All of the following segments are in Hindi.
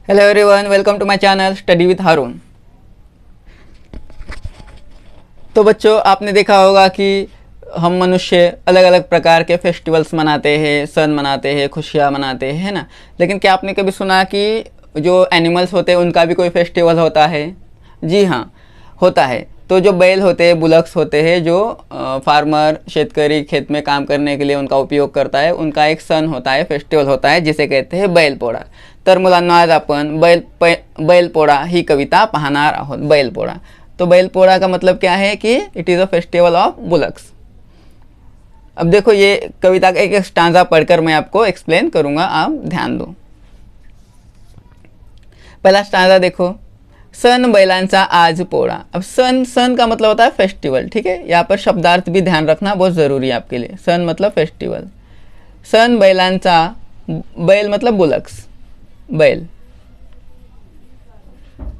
Hello everyone, welcome to my channel study with Haroon. तो बच्चों, आपने देखा होगा कि हम मनुष्य अलग अलग प्रकार के फेस्टिवल्स मनाते हैं, सन मनाते हैं, खुशियाँ मनाते हैं, है ना। लेकिन क्या आपने कभी सुना कि जो एनिमल्स होते हैं उनका भी कोई फेस्टिवल होता है? जी हाँ, होता है। तो जो बैल होते हैं, बुलक्स होते हैं, जो फार्मर शेतकरी खेत में काम करने के लिए उनका उपयोग करता है, उनका एक सन होता है, फेस्टिवल होता है, जिसे कहते हैं बैलपोळा। तर मुलांना आज आपण बैलपोळा ही कविता पाहणार आहोत। बैलपोळा, तो बैलपोळा का मतलब क्या है कि it is a festival of bullocks. अब देखो, ये कविता का एक स्टांजा पढ़कर मैं आपको एक्सप्लेन करूँगा, आप ध्यान दो। पहला स्टांजा देखो, सन बैलांचा आज पोळा। अब सन का मतलब होता है फेस्टिवल, ठीक है। यहाँ पर शब्दार्थ भी ध्यान रखना बहुत ज़रूरी है आपके लिए। सन मतलब फेस्टिवल, सन बैलांचा, बैल मतलब बुलक्स, बैल।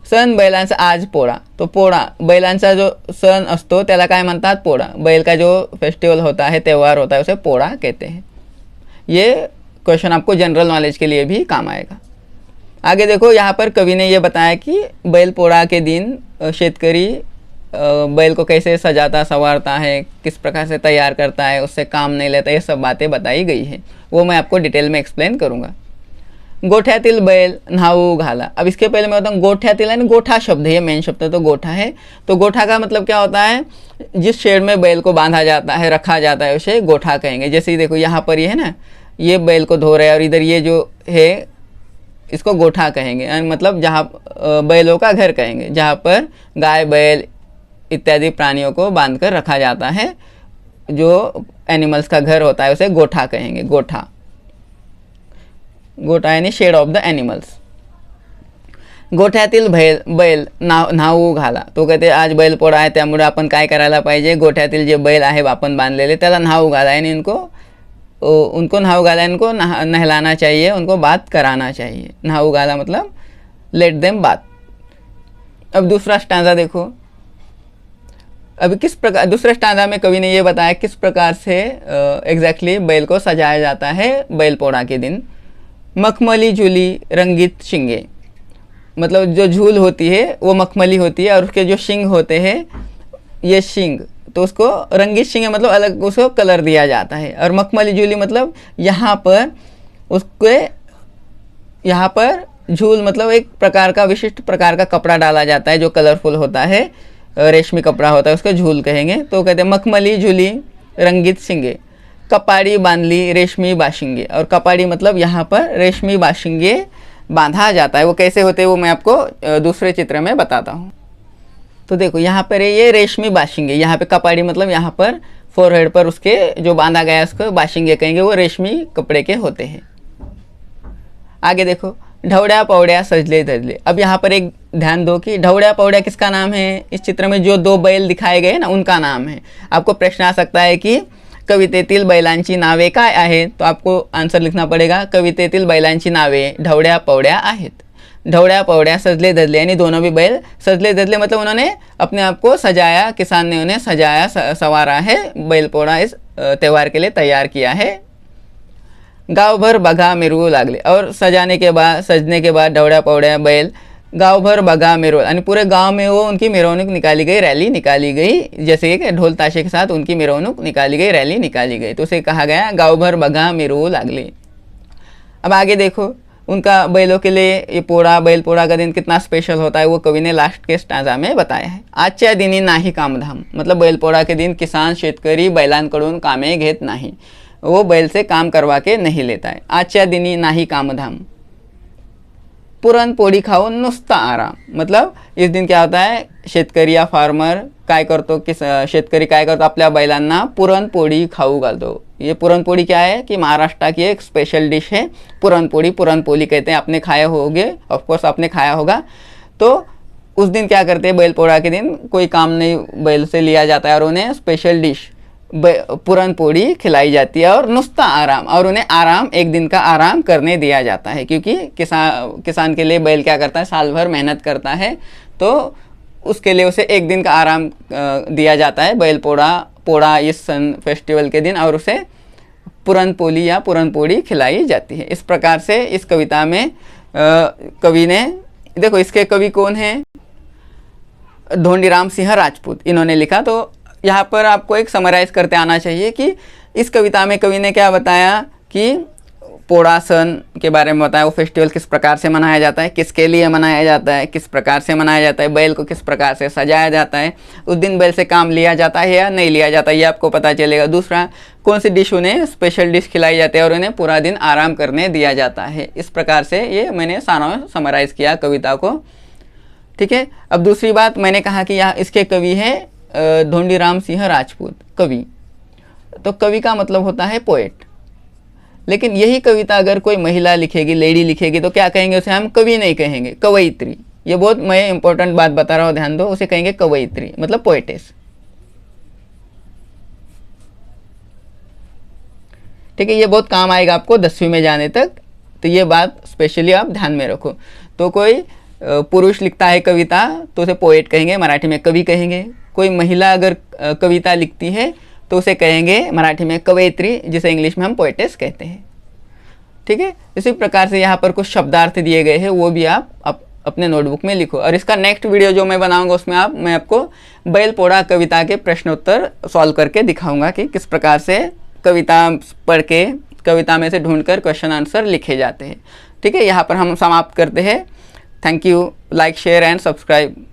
सन बैलांचा आज पोळा, तो पोळा बैलांचा जो सन असतो त्याला काय म्हणतात? पोळा। बैल का जो फेस्टिवल होता है, त्यौहार होता है, उसे पोळा कहते हैं। ये क्वेश्चन आपको जनरल नॉलेज के लिए भी काम आएगा। आगे देखो, यहाँ पर कवि ने ये बताया कि बैलपोळा के दिन शेतकरी बैल को कैसे सजाता संवारता है, किस प्रकार से तैयार करता है, उससे काम नहीं लेता, ये सब बातें बताई गई है। वो मैं आपको डिटेल में एक्सप्लेन करूँगा। गोठ्यातील बैल न्हाऊ घाला। अब इसके पहले मैं बताऊँ, गोठ्यातील यानी गोठा शब्द है, ये मेन शब्द तो गोठा है। तो गोठा का मतलब क्या होता है? जिस शेड में बैल को बांधा जाता है, रखा जाता है, उसे गोठा कहेंगे। जैसे देखो, यहाँ पर ये है ना, ये बैल को धो रहे हैं, और इधर ये जो है इसको गोठा कहेंगे, मतलब जहाँ बैलों का घर कहेंगे, जहाँ पर गाय बैल इत्यादि प्राणियों को बांधकर रखा जाता है, जो एनिमल्स का घर होता है, उसे गोठा कहेंगे। गोठा, गोठा यानी शेड ऑफ द एनिमल्स। गोठ्यातील बैल न्हाऊ घाला। तो कहते आज बैलपोळा आहे, त्यामुळे आपण काय करायला पाहिजे? गोठ्यातील जे बैल आहे आपण बांधलेले, त्याला न्हाऊ घाला, यानी उनको न्हाऊ गाला, इनको नहलाना चाहिए, उनको बात कराना चाहिए। न्हाऊ गाला मतलब लेट देम बात। अब दूसरा स्टांजा देखो, अभी किस प्रकार, दूसरे स्टांजा में कवि ने ये बताया किस प्रकार से एग्जैक्टली बैल को सजाया जाता है बैलपोळा के दिन। मखमली झूली रंगीत शिंगे, मतलब जो झूल होती है वो मखमली होती है, और उसके जो शिंग होते हैं, ये शिंग, तो उसको रंगीत शिंग मतलब अलग उसको कलर दिया जाता है। और मखमली झूली मतलब यहाँ पर उसके, यहाँ पर झूल मतलब एक प्रकार का, विशिष्ट प्रकार का कपड़ा डाला जाता है जो कलरफुल होता है, रेशमी कपड़ा होता है, उसको झूल कहेंगे। तो कहते हैं मखमली झूली रंगीत शिंगे, कपाड़ी बांधली रेशमी बाशिंगे। और कपाड़ी मतलब यहाँ पर रेशमी बाशिंगे बांधा जाता है। वो कैसे होते हैं वो मैं आपको दूसरे चित्र में बताता हूँ। तो देखो, यहाँ पर ये रेशमी बाशिंगे, यहाँ पे कपाड़ी मतलब यहाँ पर फोरहेड पर उसके जो बांधा गया है उसको बाशिंगे कहेंगे, वो रेशमी कपड़े के होते हैं। आगे देखो, ढवड़िया पौड़िया सजले धजले। अब यहाँ पर एक ध्यान दो कि ढवड़िया पौड़िया किसका नाम है? इस चित्र में जो दो बैल दिखाए गए ना, उनका नाम है। आपको प्रश्न आ सकता है कि कवितेतील बैलांची नावे काय आहेत? तो आपको आंसर लिखना पड़ेगा, कवितेतील बैलांची नावे ढवड़िया पौड़िया आहेत। ढवड़िया पौड़िया सजले धजले, यानी दोनों भी बैल सजले धजले मतलब उन्होंने अपने आप को सजाया, किसान ने उन्हें सजाया संवारा है, बैलपोळा इस त्यौहार के लिए तैयार किया है। गाँव भर बघा मिरवू लागले, और सजने के बाद ढवड़िया पौड़िया बैल गाँव भर बघा मिरवू, यानी पूरे गांव में वो उनकी मिरवणूक निकाली गई, रैली निकाली गई, जैसे कि ढोल ताशे के साथ उनकी मिरवणूक निकाली गई, रैली निकाली गई, तो उसे कहा गया गाँव भर बघा मिरवू लागले। अब आगे देखो, उनका बैलों के लिए ये पोळा, बैलपोळा का दिन कितना स्पेशल होता है, वो कवि ने लास्ट के स्टांजा में बताया है। आजच्या दिनी नाही कामधाम, मतलब बैलपोळा के दिन किसान शेतकरी बैलांकडून कामे घेत नाही, वो बैल से काम करवा के नहीं लेता है। आजच्या दिनी नाही कामधाम, पुरणपोळी खाऊन नुसता आराम, मतलब इस दिन क्या होता है, शेतकरी या फार्मर काय करतो, शेतकरी काय करतो, आपल्या बैलांना पुरणपोळी खाऊ घालतो। ये पुरणपोळी क्या है कि महाराष्ट्र की एक स्पेशल डिश है पुरणपोळी, पुरणपोली कहते हैं। आपने खाया होगे, ऑफकोर्स आपने खाया होगा। तो उस दिन क्या करते हैं, बैलपोळा के दिन कोई काम नहीं बैल से लिया जाता है, और उन्हें स्पेशल डिश पुरणपोली खिलाई जाती है, और नुस्ता आराम, और उन्हें आराम, एक दिन का आराम करने दिया जाता है, क्योंकि किसान के लिए बैल क्या करता है, साल भर मेहनत करता है, तो उसके लिए उसे एक दिन का आराम दिया जाता है बैलपोड़ा इस सन फेस्टिवल के दिन, और उसे पुरणपोली या पुरणपोड़ी खिलाई जाती है। इस प्रकार से इस कविता में कवि ने, देखो इसके कवि कौन हैं, ढोंडीराम सिंह राजपूत, इन्होंने लिखा। तो यहाँ पर आपको एक समराइज करते आना चाहिए कि इस कविता में कवि ने क्या बताया कि पोड़ासन के बारे में बताया, वो फेस्टिवल किस प्रकार से मनाया जाता है, किसके लिए मनाया जाता है, किस प्रकार से मनाया जाता है, बैल को किस प्रकार से सजाया जाता है, उस दिन बैल से काम लिया जाता है या नहीं लिया जाता है, ये आपको पता चलेगा। दूसरा, कौन सी डिश उन्हें स्पेशल डिश खिलाई जाती है और उन्हें पूरा दिन आराम करने दिया जाता है। इस प्रकार से ये मैंने सारा समराइज़ किया कविता को, ठीक है। अब दूसरी बात, मैंने कहा कि यहाँ इसके कवि हैं ढोंडीराम सिंह राजपूत, कवि। तो कवि का मतलब होता है पोएट। लेकिन यही कविता अगर कोई महिला लिखेगी, लेडी लिखेगी, तो क्या कहेंगे उसे, हम कवि नहीं कहेंगे, कवयित्री। ये बहुत मैं इंपॉर्टेंट बात बता रहा हूँ, ध्यान दो, उसे कहेंगे कवयित्री, मतलब पोएटेस, ठीक है। ये बहुत काम आएगा आपको 10वीं में जाने तक, तो ये बात स्पेशली आप ध्यान में रखो। तो कोई पुरुष लिखता है कविता तो उसे पोएट कहेंगे, मराठी में कवि कहेंगे। कोई महिला अगर कविता लिखती है तो उसे कहेंगे मराठी में कवयित्री, जिसे इंग्लिश में हम पोएटेस कहते हैं, ठीक है। इसी प्रकार से यहाँ पर कुछ शब्दार्थ दिए गए हैं, वो भी आप अपने नोटबुक में लिखो। और इसका नेक्स्ट वीडियो जो मैं बनाऊंगा उसमें मैं आपको बैलपोड़ा कविता के प्रश्नोत्तर सॉल्व करके दिखाऊंगा कि किस प्रकार से कविता पढ़ के, कविता में से ढूंढकर क्वेश्चन आंसर लिखे जाते हैं, ठीक है। यहाँ पर हम समाप्त करते हैं। Thank you, like share and subscribe.